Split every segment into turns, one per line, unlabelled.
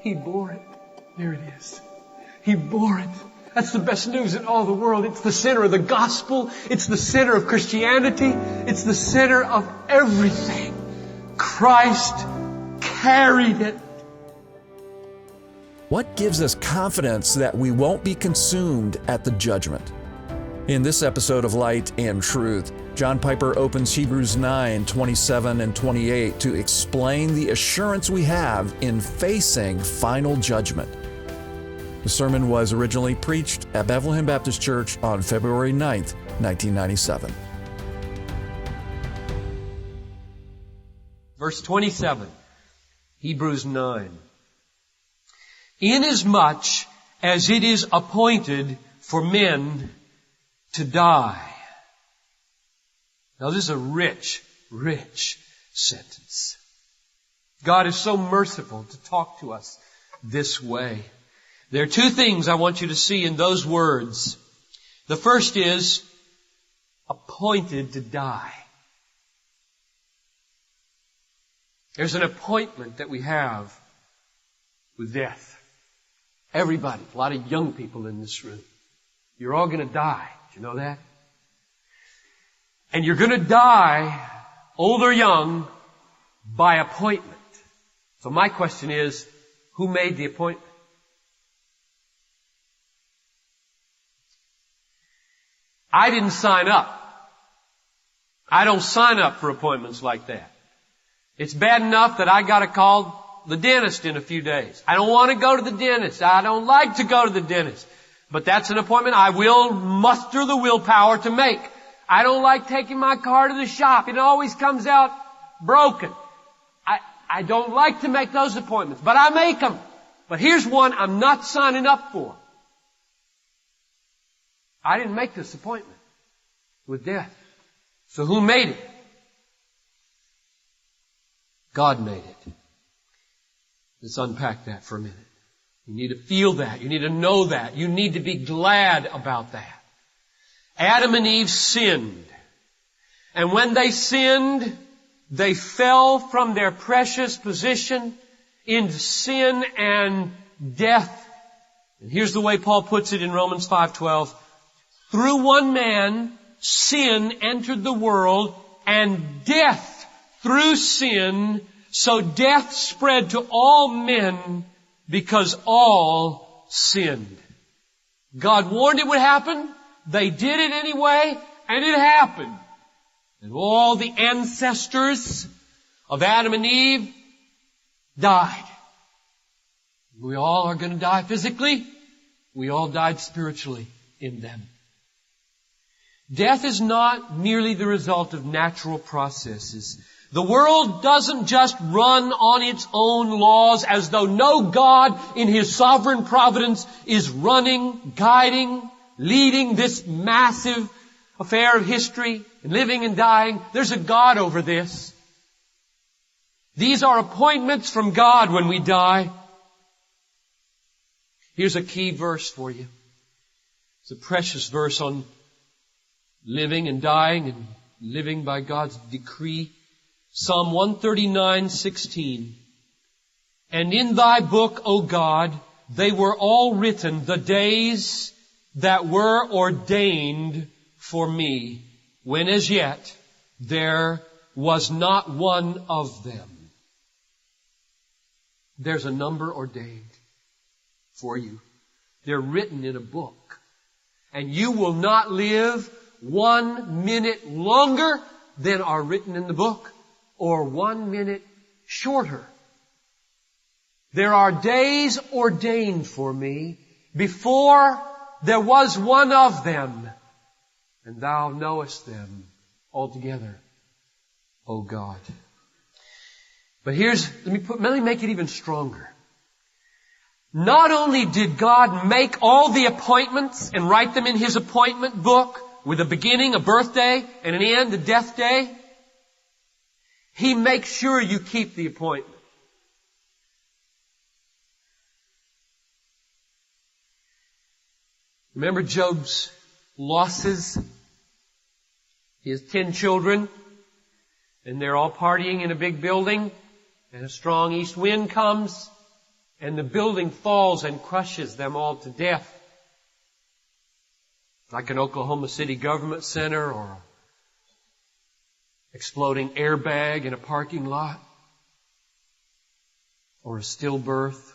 He bore it. There it is. He bore it. That's the best news in all the world. It's the center of the gospel. It's the center of Christianity. It's the center of everything. Christ carried it.
What gives us confidence that we won't be consumed at the judgment? In this episode of Light and Truth, John Piper opens Hebrews 9:27 and 28 to explain the assurance we have in facing final judgment. The sermon was originally preached at Bethlehem Baptist Church on February 9th, 1997.
Verse 27, Hebrews 9. Inasmuch as it is appointed for men to die. Now this is a rich, rich sentence. God is so merciful to talk to us this way. There are two things I want you to see in those words. The first is appointed to die. There's an appointment that we have with death. Everybody, a lot of young people in this room. You're all going to die. Do you know that? And you're going to die, old or young, by appointment. So my question is, who made the appointment? I didn't sign up. I don't sign up for appointments like that. It's bad enough that I got to call the dentist in a few days. I don't want to go to the dentist. I don't like to go to the dentist. But that's an appointment I will muster the willpower to make. I don't like taking my car to the shop. It always comes out broken. I don't like to make those appointments, but I make them. But here's one I'm not signing up for. I didn't make this appointment with death. So who made it? God made it. Let's unpack that for a minute. You need to feel that. You need to know that. You need to be glad about that. Adam and Eve sinned. And when they sinned, they fell from their precious position into sin and death. And here's the way Paul puts it in Romans 5:12. Through one man, sin entered the world, and death through sin, so death spread to all men because all sinned. God warned it would happen. They did it anyway, and it happened. And all the ancestors of Adam and Eve died. We all are going to die physically. We all died spiritually in them. Death is not merely the result of natural processes. The world doesn't just run on its own laws as though no God in His sovereign providence is running, guiding, leading this massive affair of history, living and dying. There's a God over this. These are appointments from God when we die. Here's a key verse for you. It's a precious verse on living and dying and living by God's decree. Psalm 139:16. And in thy book, O God, they were all written, the days that were ordained for me, when as yet there was not one of them. There's a number ordained for you. They're written in a book. And you will not live 1 minute longer than are written in the book, or 1 minute shorter. There are days ordained for me before there was one of them, and thou knowest them altogether, O God. But let me make it even stronger. Not only did God make all the appointments and write them in His appointment book, with a beginning, a birthday, and an end, a death day, He makes sure you keep the appointment. Remember Job's losses? He has 10 children, and they're all partying in a big building, and a strong east wind comes, and the building falls and crushes them all to death. Like an Oklahoma City government center or an exploding airbag in a parking lot or a stillbirth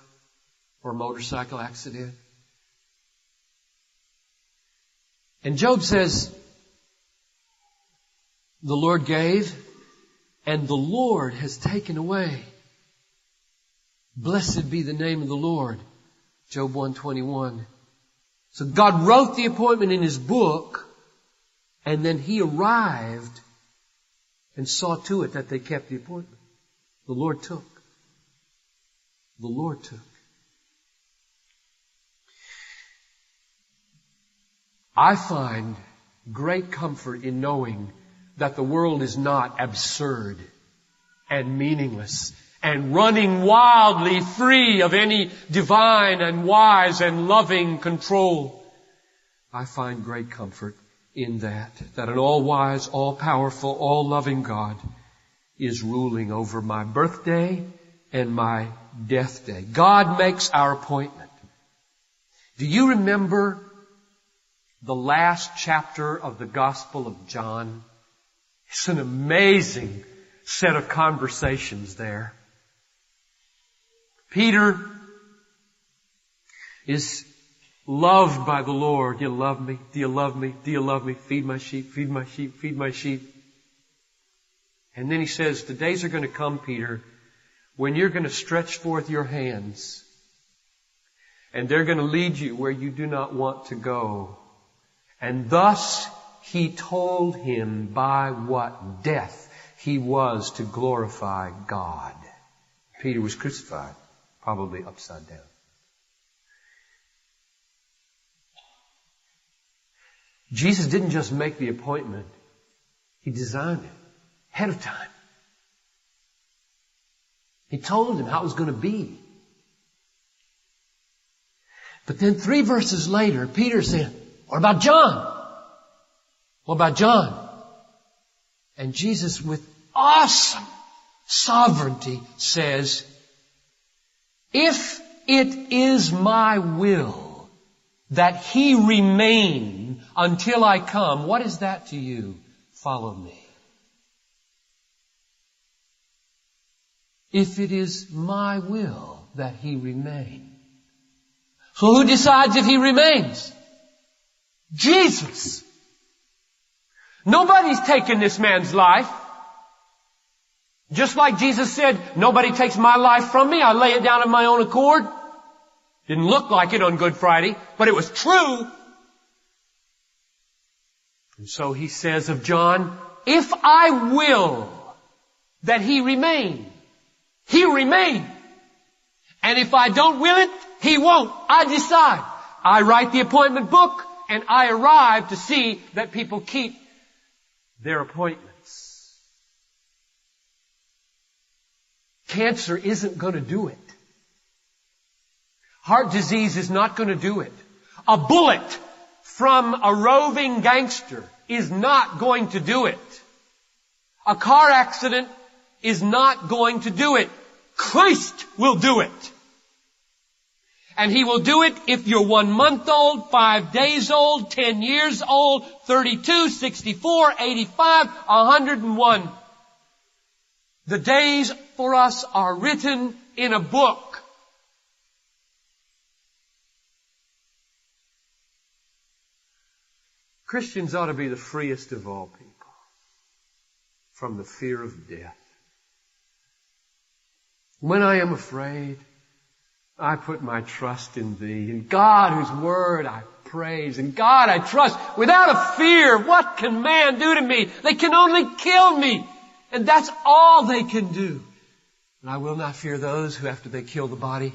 or a motorcycle accident. And Job says, the Lord gave and the Lord has taken away. Blessed be the name of the Lord. Job 1:21. So God wrote the appointment in His book, and then He arrived and saw to it that they kept the appointment. The Lord took. The Lord took. I find great comfort in knowing that the world is not absurd and meaningless and running wildly free of any divine and wise and loving control. I find great comfort in that an all-wise, all-powerful, all-loving God is ruling over my birthday and my death day. God makes our appointment. Do you remember the last chapter of the Gospel of John? It's an amazing set of conversations there. Peter is loved by the Lord. Do you love me? Do you love me? Do you love me? Feed my sheep, feed my sheep, feed my sheep. And then he says, the days are going to come, Peter, when you're going to stretch forth your hands and they're going to lead you where you do not want to go. And thus he told him by what death he was to glorify God. Peter was crucified, probably upside down. Jesus didn't just make the appointment. He designed it ahead of time. He told him how it was going to be. But then 3 verses later, Peter said, what about John? What about John? And Jesus, with awesome sovereignty, says, if it is my will that he remain until I come, what is that to you? Follow me. If it is my will that he remain. So who decides if he remains? Jesus. Nobody's taken this man's life. Just like Jesus said, nobody takes my life from me. I lay it down of my own accord. Didn't look like it on Good Friday, but it was true. And so he says of John, if I will that he remain, he'll remain. And if I don't will it, he won't. I decide. I write the appointment book and I arrive to see that people keep their appointments. Cancer isn't going to do it. Heart disease is not going to do it. A bullet from a roving gangster is not going to do it. A car accident is not going to do it. Christ will do it. And He will do it if you're 1 month old, 5 days old, 10 years old, 32, 64, 85, 101. The days for us are written in a book. Christians ought to be the freest of all people from the fear of death. When I am afraid, I put my trust in Thee. In God whose word I praise. In God I trust. Without a fear, what can man do to me? They can only kill me. And that's all they can do. And I will not fear those who, after they kill the body,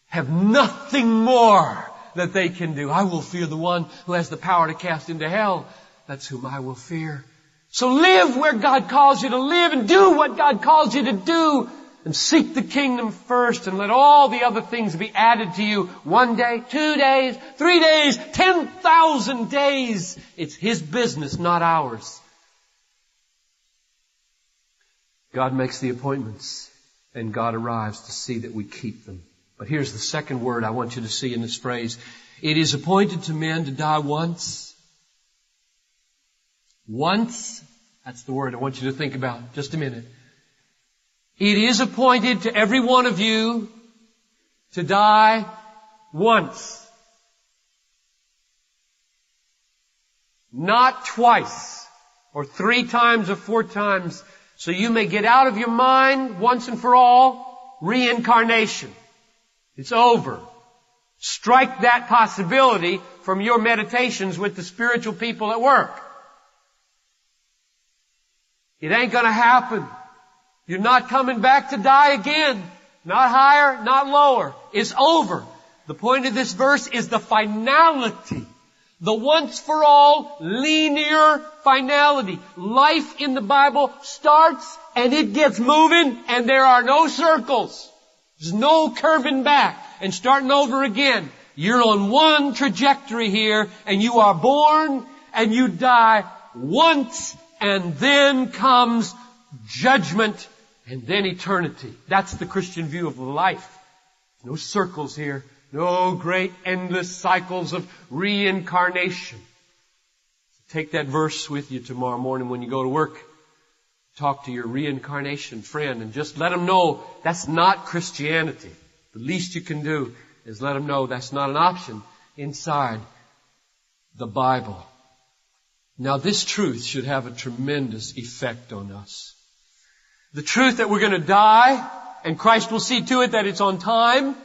have nothing more that they can do. I will fear the one who has the power to cast into hell. That's whom I will fear. So live where God calls you to live and do what God calls you to do. And seek the kingdom first and let all the other things be added to you. 1 day, 2 days, 3 days, 10,000 days. It's His business, not ours. God makes the appointments and God arrives to see that we keep them. But here's the second word I want you to see in this phrase. It is appointed to men to die once. Once. That's the word I want you to think about. Just a minute. It is appointed to every one of you to die once. Not twice, or 3 times, or 4 times. So you may get out of your mind once and for all reincarnation. It's over. Strike that possibility from your meditations with the spiritual people at work. It ain't gonna happen. You're not coming back to die again. Not higher, not lower. It's over. The point of this verse is the finality. The once for all linear finality. Life in the Bible starts and it gets moving and there are no circles. There's no curving back and starting over again. You're on one trajectory here and you are born and you die once and then comes judgment and then eternity. That's the Christian view of life. No circles here. No great endless cycles of reincarnation. Take that verse with you tomorrow morning when you go to work. Talk to your reincarnation friend and just let them know that's not Christianity. The least you can do is let them know that's not an option inside the Bible. Now this truth should have a tremendous effect on us. The truth that we're going to die, and Christ will see to it that it's on time,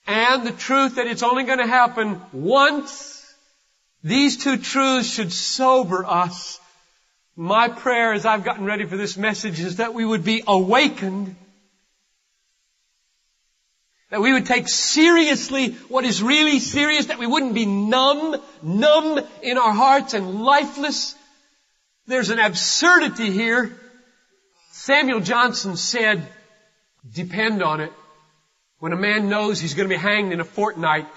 and the truth that it's only going to happen once. These two truths should sober us. My prayer as I've gotten ready for this message is that we would be awakened. That we would take seriously what is really serious. That we wouldn't be numb in our hearts and lifeless. There's an absurdity here. Samuel Johnson said, depend on it. When a man knows he's going to be hanged in a fortnight,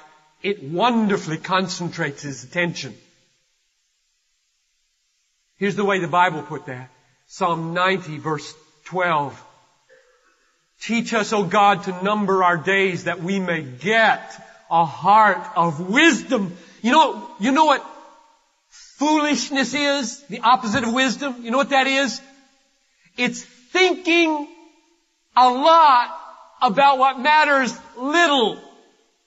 it wonderfully concentrates his attention. Here's the way the Bible put that. Psalm 90 verse 12. Teach us, O God, to number our days that we may get a heart of wisdom. You know what foolishness is? The opposite of wisdom? You know what that is? It's thinking a lot about what matters little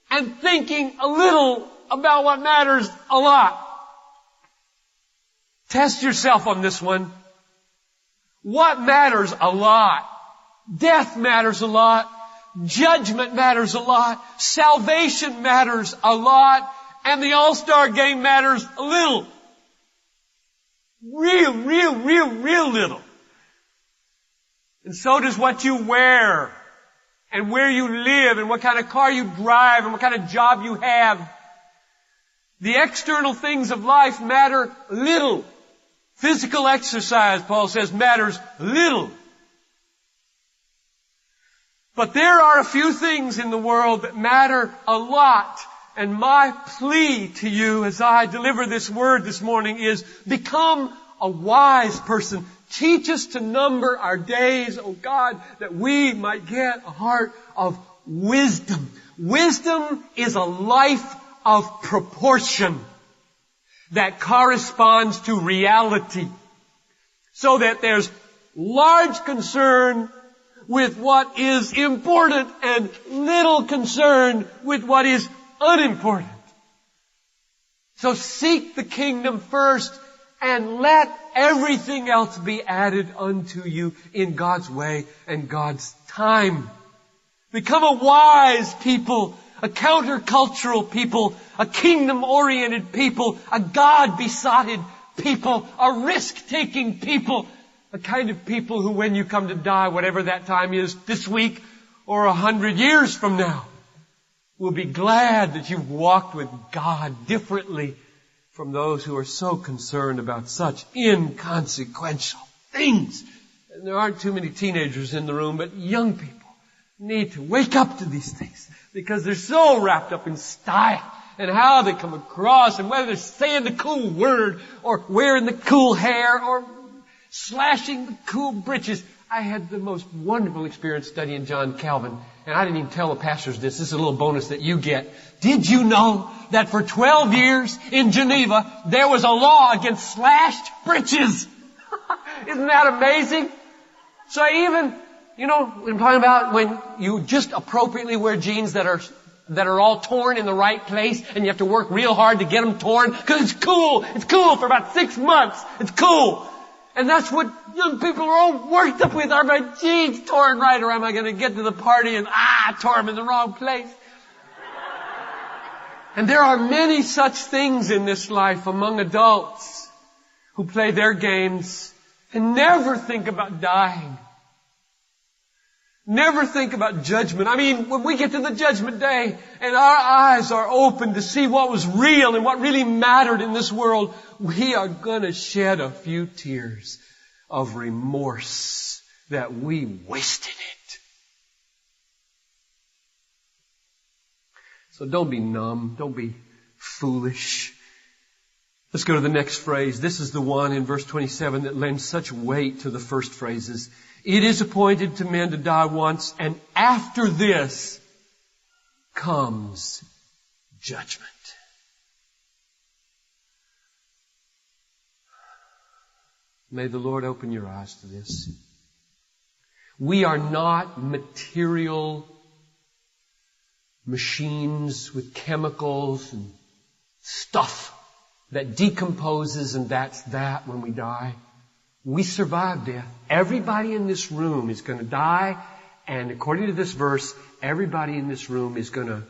and thinking a little about what matters a lot. Test yourself on this one. What matters a lot? Death matters a lot. Judgment matters a lot. Salvation matters a lot. And the All-Star Game matters a little. Real little. And so does what you wear. And where you live, and what kind of car you drive, and what kind of job you have. The external things of life matter little. Physical exercise, Paul says, matters little. But there are a few things in the world that matter a lot. And my plea to you as I deliver this word this morning is become a wise person. Teach us to number our days, O God, that we might get a heart of wisdom. Wisdom is a life of proportion that corresponds to reality. So that there's large concern with what is important and little concern with what is unimportant. So seek the kingdom first and let everything else be added unto you in God's way and God's time. Become a wise people, a countercultural people, a kingdom-oriented people, a God-besotted people, a risk-taking people, a kind of people who when you come to die, whatever that time is, this week or 100 years from now, will be glad that you've walked with God differently from those who are so concerned about such inconsequential things. And there aren't too many teenagers in the room, but young people need to wake up to these things because they're so wrapped up in style and how they come across and whether they're saying the cool word or wearing the cool hair or slashing the cool britches. I had the most wonderful experience studying John Calvin, and I didn't even tell the pastors this. This is a little bonus that you get. Did you know that for 12 years in Geneva, there was a law against slashed britches? Isn't that amazing? So even, I'm talking about when you just appropriately wear jeans that are all torn in the right place, and you have to work real hard to get them torn, because it's cool. It's cool for about 6 months. It's cool. And that's what young people are all worked up with. Are my jeans torn right, or am I going to get to the party and I tore them in the wrong place? And there are many such things in this life among adults who play their games and never think about dying. Never think about judgment. I mean, when we get to the judgment day and our eyes are open to see what was real and what really mattered in this world, we are going to shed a few tears of remorse that we wasted it. So don't be numb. Don't be foolish. Let's go to the next phrase. This is the one in verse 27 that lends such weight to the first phrases. It is appointed to men to die once, and after this comes judgment. May the Lord open your eyes to this. We are not material machines with chemicals and stuff that decomposes, and that's that when we die. We survive death. Everybody in this room is going to die, and according to this verse, everybody in this room is going to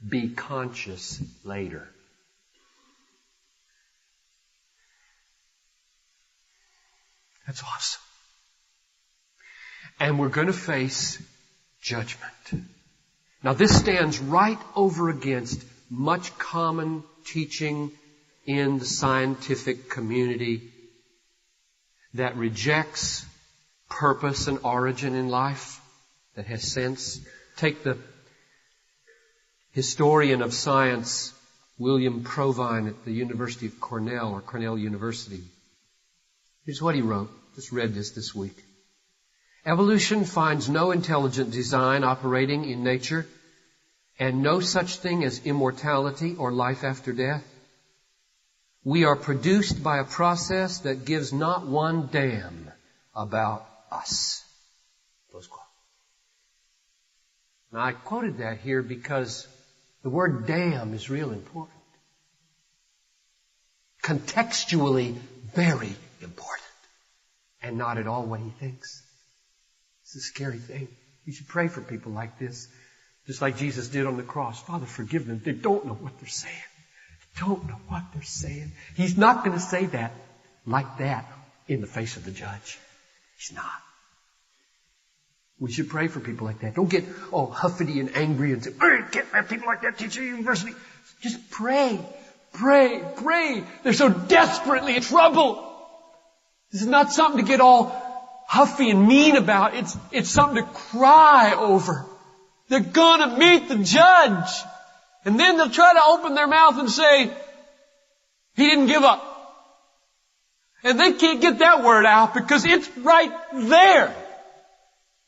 be conscious later. That's awesome. And we're going to face judgment. Now this stands right over against much common teaching in the scientific community that rejects purpose and origin in life, that has sense. Take the historian of science, William Provine at the University of Cornell, or Cornell University. Here's what he wrote. Just read this week. Evolution finds no intelligent design operating in nature, and no such thing as immortality or life after death. We are produced by a process that gives not one damn about us. Close quote. Now I quoted that here because the word damn is real important. Contextually very important. And not at all what he thinks. It's a scary thing. You should pray for people like this. Just like Jesus did on the cross. Father, forgive them. They don't know what they're saying. They don't know what they're saying. He's not going to say that like that in the face of the judge. He's not. We should pray for people like that. Don't get all huffy and angry and say, I can't have people like that teach at university. Just pray. Pray. Pray. They're so desperately in trouble. This is not something to get all huffy and mean about. It's something to cry over. They're gonna meet the judge. And then they'll try to open their mouth and say, he didn't give up. And they can't get that word out because it's right there.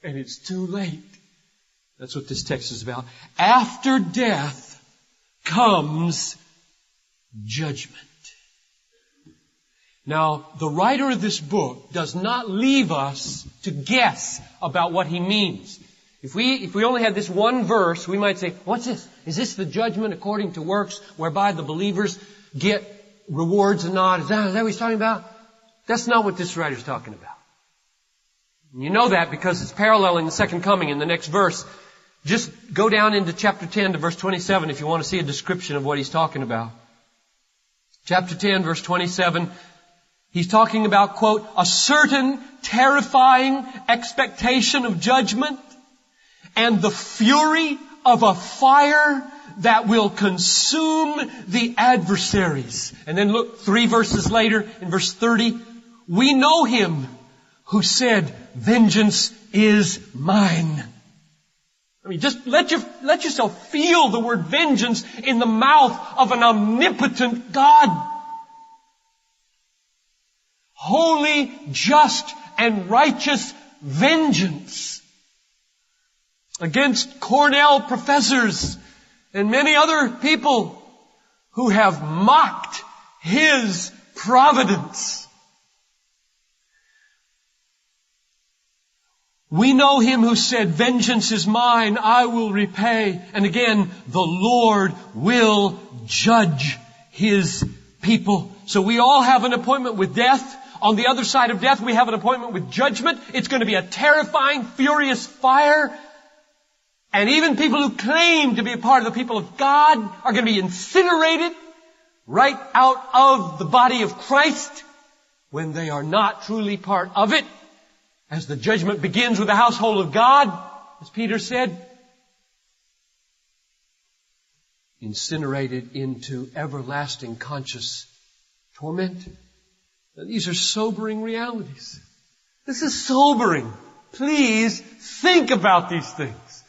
And it's too late. That's what this text is about. After death comes judgment. Now, the writer of this book does not leave us to guess about what he means. If we only had this one verse, we might say, what's this? Is this the judgment according to works whereby the believers get rewards and not? Is that what he's talking about? That's not what this writer's talking about. You know that because it's paralleling the second coming in the next verse. Just go down into chapter 10 to verse 27 if you want to see a description of what he's talking about. Chapter 10, verse 27. He's talking about, quote, a certain terrifying expectation of judgment and the fury of a fire that will consume the adversaries. And then look, 3 verses later, in verse 30, we know him who said, vengeance is mine. I mean, just let yourself feel the word vengeance in the mouth of an omnipotent God. holy, just, and righteous vengeance against Cornell professors and many other people who have mocked His providence. We know Him who said, "Vengeance is mine, I will repay." And again, the Lord will judge His people. So we all have an appointment with death. On the other side of death, we have an appointment with judgment. It's going to be a terrifying, furious fire. And even people who claim to be a part of the people of God are going to be incinerated right out of the body of Christ when they are not truly part of it. As the judgment begins with the household of God, as Peter said, incinerated into everlasting conscious torment. Now, these are sobering realities. This is sobering. Please think about these things.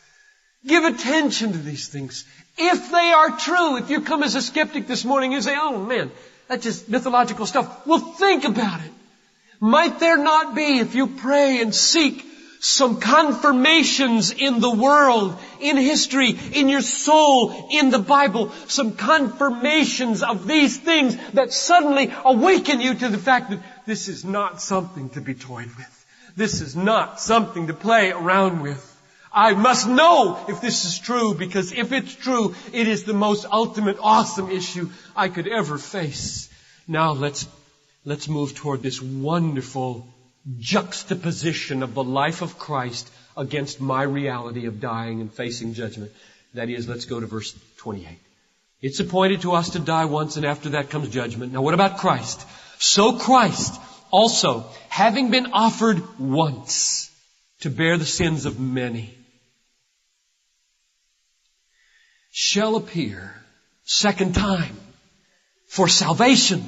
Give attention to these things. If they are true, if you come as a skeptic this morning and say, "Oh man, that's just mythological stuff," well, think about it. Might there not be, if you pray and seek, some confirmations in the world, in history, in your soul, in the Bible, some confirmations of these things that suddenly awaken you to the fact that this is not something to be toyed with. This is not something to play around with. I must know if this is true, because if it's true, it is the most ultimate, awesome issue I could ever face. Now let's move toward this wonderful juxtaposition of the life of Christ against my reality of dying and facing judgment. That is, let's go to verse 28. It's appointed to us to die once, and after that comes judgment. Now what about Christ? So Christ also, having been offered once to bear the sins of many, shall appear second time for salvation,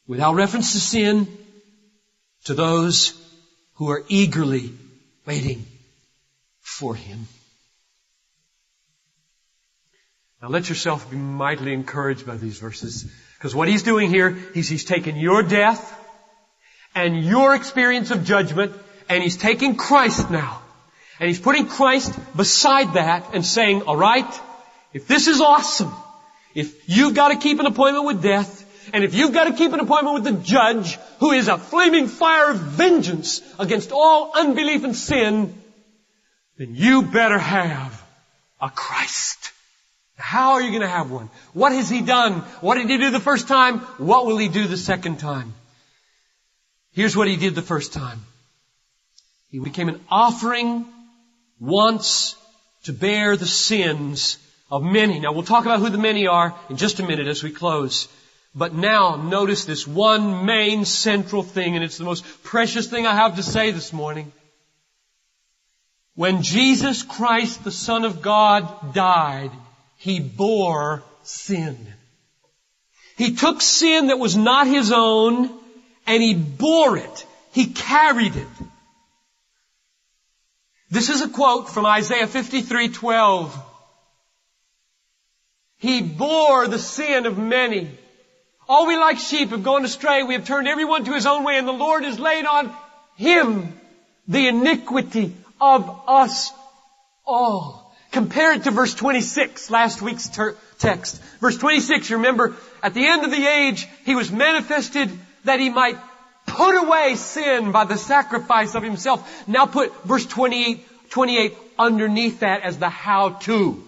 without reference to sin, to those who are eagerly waiting for Him. Now let yourself be mightily encouraged by these verses, because what He's doing here is He's taken your death and your experience of judgment, and He's taking Christ now, and He's putting Christ beside that and saying, all right, if this is awesome, if you've got to keep an appointment with death, and if you've got to keep an appointment with the judge, who is a flaming fire of vengeance against all unbelief and sin, then you better have a Christ. How are you going to have one? What has He done? What did He do the first time? What will He do the second time? Here's what He did the first time. He became an offering once to bear the sins of many. Now we'll talk about who the many are in just a minute as we close. But now notice this one main central thing, and it's the most precious thing I have to say this morning. When Jesus Christ, the Son of God, died, He bore sin. He took sin that was not His own, and He bore it. He carried it. This is a quote from Isaiah 53:12. He bore the sin of many. All we like sheep have gone astray. We have turned everyone to his own way, and the Lord has laid on Him the iniquity of us all. Compare it to verse 26, last week's text. Verse 26, you remember, at the end of the age, He was manifested that He might put away sin by the sacrifice of Himself. Now put verse 28 underneath that as the how-to.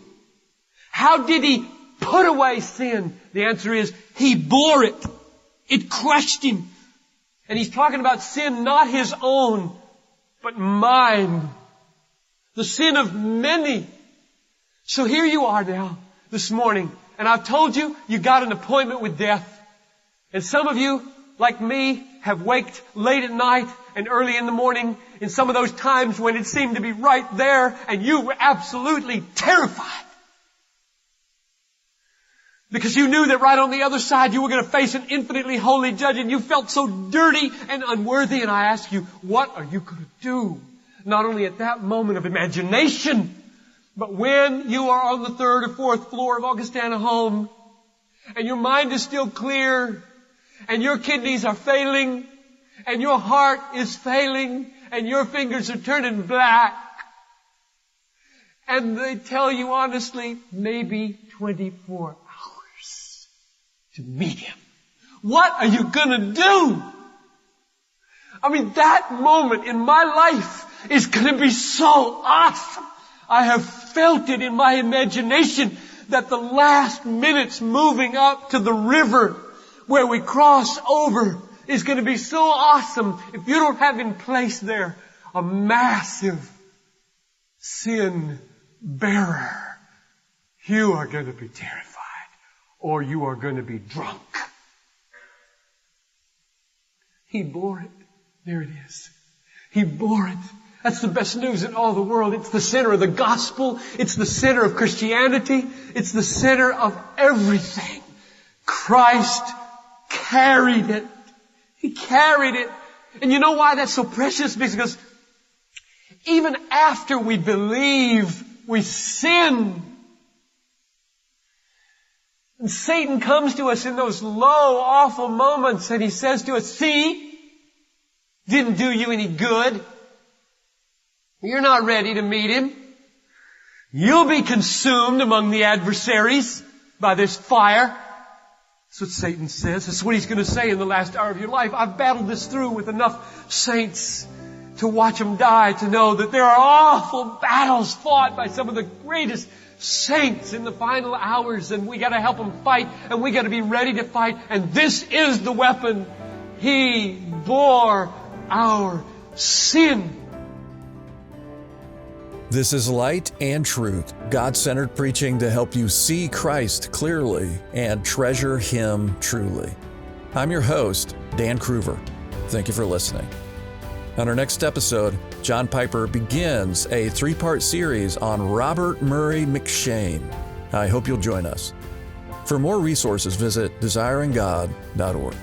How did He put away sin? The answer is, He bore it. It crushed Him. And He's talking about sin not His own, but mine. The sin of many. So here you are now, this morning, and I've told you, you got an appointment with death. And some of you, like me, have waked late at night and early in the morning in some of those times when it seemed to be right there, and you were absolutely terrified. Because you knew that right on the other side you were going to face an infinitely holy judge, and you felt so dirty and unworthy. And I ask you, what are you going to do? Not only at that moment of imagination, but when you are on the 3rd or 4th floor of Augustana Home, and your mind is still clear, and your kidneys are failing, and your heart is failing, and your fingers are turning black, and they tell you honestly, maybe 24 hours to meet Him. What are you gonna do? I mean, that moment in my life is gonna be so awesome. I have felt it in my imagination that the last minutes moving up to the river where we cross over is going to be so awesome if you don't have in place there a massive sin bearer. You are going to be terrified, or you are going to be drunk. He bore it. There it is. He bore it. That's the best news in all the world. It's the center of the gospel. It's the center of Christianity. It's the center of everything. Christ carried it. He carried it. And you know why that's so precious? Because even after we believe, we sin. And Satan comes to us in those low, awful moments and he says to us, see, didn't do you any good. You're not ready to meet Him. You'll be consumed among the adversaries by this fire. That's what Satan says. That's what he's going to say in the last hour of your life. I've battled this through with enough saints to watch them die, to know that there are awful battles fought by some of the greatest saints in the final hours, and we got to help them fight, and we got to be ready to fight. And this is the weapon. He bore our sin.
This is Light and Truth, God-centered preaching to help you see Christ clearly and treasure Him truly. I'm your host, Dan Kruver. Thank you for listening. On our next episode, John Piper begins a 3-part series on Robert Murray McCheyne. I hope you'll join us. For more resources, visit desiringgod.org.